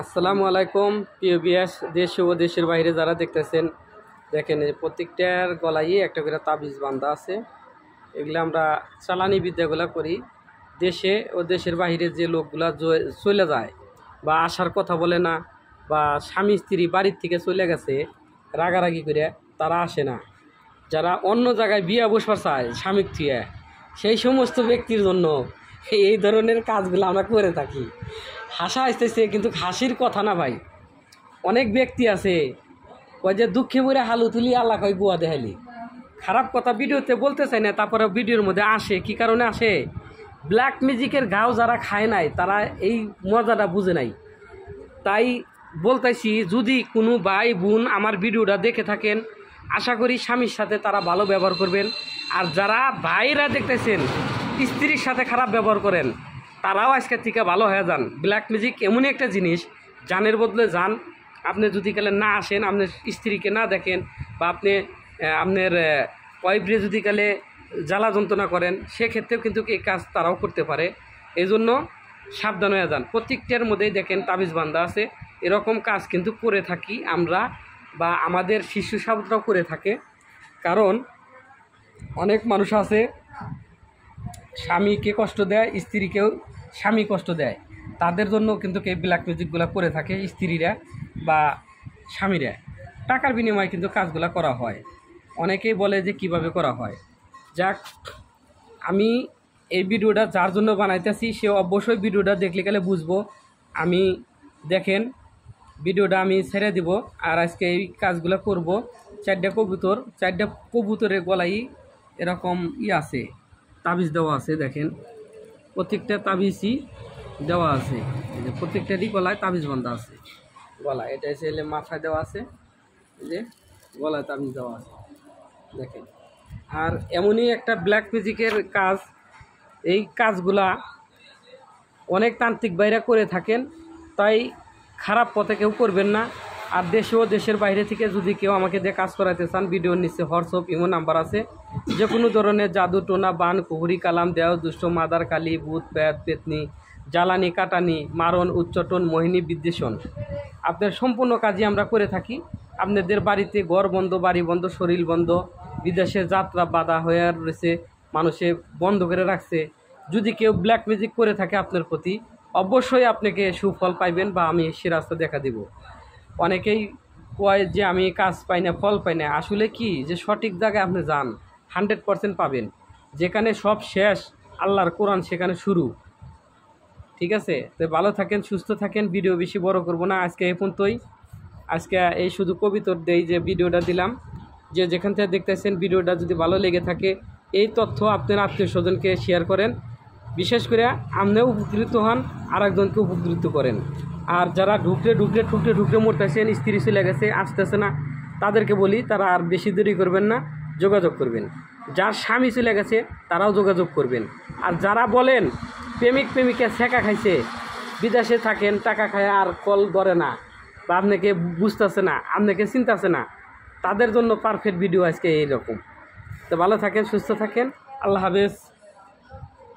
আসসালামু আলাইকুম প্রিয় বিয়াস, দেশ ও দেশের বাইরে যারা দেখতেছেন, দেখেন এই প্রত্যেকটার গলায় একটা করে তাবিজ বান্ধা আছে। এগুলো আমরা চালানি বিদ্যাগুলো করি। দেশে ও দেশের বাইরে যে লোকগুলা চলে যায় বা আসার কথা বলে না, বা স্বামী স্ত্রী বাড়ির থেকে চলে গেছে রাগারাগি করে, তারা আসে না। যারা অন্য জায়গায় বিয়ে বসবার চায় স্বামীর থেকে, সেই সমস্ত ব্যক্তির জন্য এই ধরনের কাজগুলো আমরা করে থাকি। হাসা আসতেছে, কিন্তু হাসির কথা না ভাই। অনেক ব্যক্তি আছে ওই যে দুঃখে পড়ে হালু তুলি আল্লাহ কয় গুয়া দেখালি। খারাপ কথা ভিডিওতে বলতে চাই না, তারপরে ভিডিওর মধ্যে আসে। কি কারণে আসে? ব্ল্যাক ম্যাজিকের ঘাও যারা খায় নাই, তারা এই মজাটা বুঝে নাই। তাই বলতেছি, যদি কোনো ভাই বোন আমার ভিডিওটা দেখে থাকেন, আশা করি স্বামীর সাথে তারা ভালো ব্যবহার করবেন। আর যারা ভাইরা দেখতেছেন স্ত্রীর সাথে খারাপ ব্যবহার করেন, তারাও আজকের থেকে ভালো হয়ে যান। ব্ল্যাক ম্যাজিক এমনই একটা জিনিস, জানের বদলে যান। আপনি যদি কালে না আসেন, আপনার স্ত্রীকে না দেখেন, বা আপনি আপনার ওয়াইফরে যদি কালে জ্বালা যন্ত্রণা করেন, সেক্ষেত্রেও কিন্তু এই কাজ তারাও করতে পারে। এই জন্য সাবধান হয়ে যান। প্রত্যেকটার মধ্যেই দেখেন তাবিজ বান্ধা আছে। এরকম কাজ কিন্তু করে থাকি আমরা, বা আমাদের শিশু সাবুতরাও করে থাকে। কারণ অনেক মানুষ আছে স্বামীকে কষ্ট দেয়, স্ত্রীকেও স্বামী কষ্ট দেয়। তাদের জন্য কিন্তু এই ব্ল্যাক ম্যাজিকগুলো করে থাকে স্ত্রীরা বা স্বামীরা। টাকার বিনিময়ে কিন্তু কাজগুলো করা হয়। অনেকেই বলে যে কিভাবে করা হয়। যাক, আমি এই ভিডিওটা যার জন্য বানাইতেছি, সে অবশ্যই ভিডিওটা দেখলে গেলে বুঝবো। আমি দেখেন ভিডিওটা আমি ছেড়ে দিব, আর আজকে এই কাজগুলো করব। চারটা কবুতরের গলায় এরকম আছে, তাবিজ দেওয়া আছে। দেখেন প্রত্যেকটা তাবিজই দেওয়া আছে। এই যে প্রত্যেকটারই গলায় তাবিজ বান্ধা আছে। গলা এটা এসে এলে মাথায় দেওয়া আছে, এই যে গলায় তাবিজ দেওয়া আছে দেখেন। আর এমনই একটা ব্ল্যাক ম্যাজিকের কাজ। এই কাজগুলা অনেক তান্ত্রিক ভাইরা করে থাকেন, তাই খারাপ পথে কেউ করবেন না। আর দেশে ও দেশের বাইরে থেকে যদি কেউ আমাকে দিয়ে কাজ করাতে চান, ভিডিওর নিচে হোয়াটসঅ্যাপ ইমো নাম্বার আছে। যে কোনো ধরনের জাদু টোনা বান কুহুরি কালাম দেও দুষ্ট মাদার কালী ভূত প্যাত পেতনি জ্বালানি কাটানি মারণ উচ্চটন মোহিনী বিদ্বেষণ, আপনার সম্পূর্ণ কাজই আমরা করে থাকি। আপনাদের বাড়িতে ঘর বন্ধ, বাড়ি বন্ধ, শরীর বন্ধ, বিদেশে যাত্রা বাধা হয়ে রয়েছে, মানুষে বন্ধ করে রাখছে। যদি কেউ ব্ল্যাক ম্যাজিক করে থাকে আপনার প্রতি, অবশ্যই আপনাকে সুফল পাইবেন, বা আমি সে রাস্তা দেখা দিব। অনেকেই কয় যে আমি কাজ পাই না, ফল পাই না। আসলে কি, যে সঠিক জায়গায় আপনি যান 100% পাবেন। যেখানে সব শেষ আল্লাহর কোরআন, সেখানে শুরু। ঠিক আছে? তো ভালো থাকেন, সুস্থ থাকেন। ভিডিও বেশি বড় করব না, আজকে এই পর্যন্তই। আজকে এই শুধু কবিতর দেই যে ভিডিওটা দিলাম। যে যেখান থেকে দেখতেছেন, ভিডিওটা যদি ভালো লেগে থাকে, এই তথ্য আপনার আত্মীয় স্বজনকে শেয়ার করেন। বিশেষ করে আপনিও উপকৃত হন, আর একজনকে উপকৃত করেন। আর যারা ঢুকরে মরতেছেন, স্ত্রী চলে গেছে, আসতেছে না, তাদেরকে বলি তারা আর বেশি দেরি করবেন না, যোগাযোগ করবেন। যার স্বামী চলে গেছে তারাও যোগাযোগ করবেন। আর যারা বলেন প্রেমিকা ছেঁকা খাইছে, বিদেশে থাকেন, টাকা খায় আর কল ধরে না, বা আপনাকে বুঝতেছে না, আপনাকে চিন্তাছে না, তাদের জন্য পারফেক্ট ভিডিও আজকে এইরকম। তো ভালো থাকেন, সুস্থ থাকেন, আল্লাহ হাফেজ।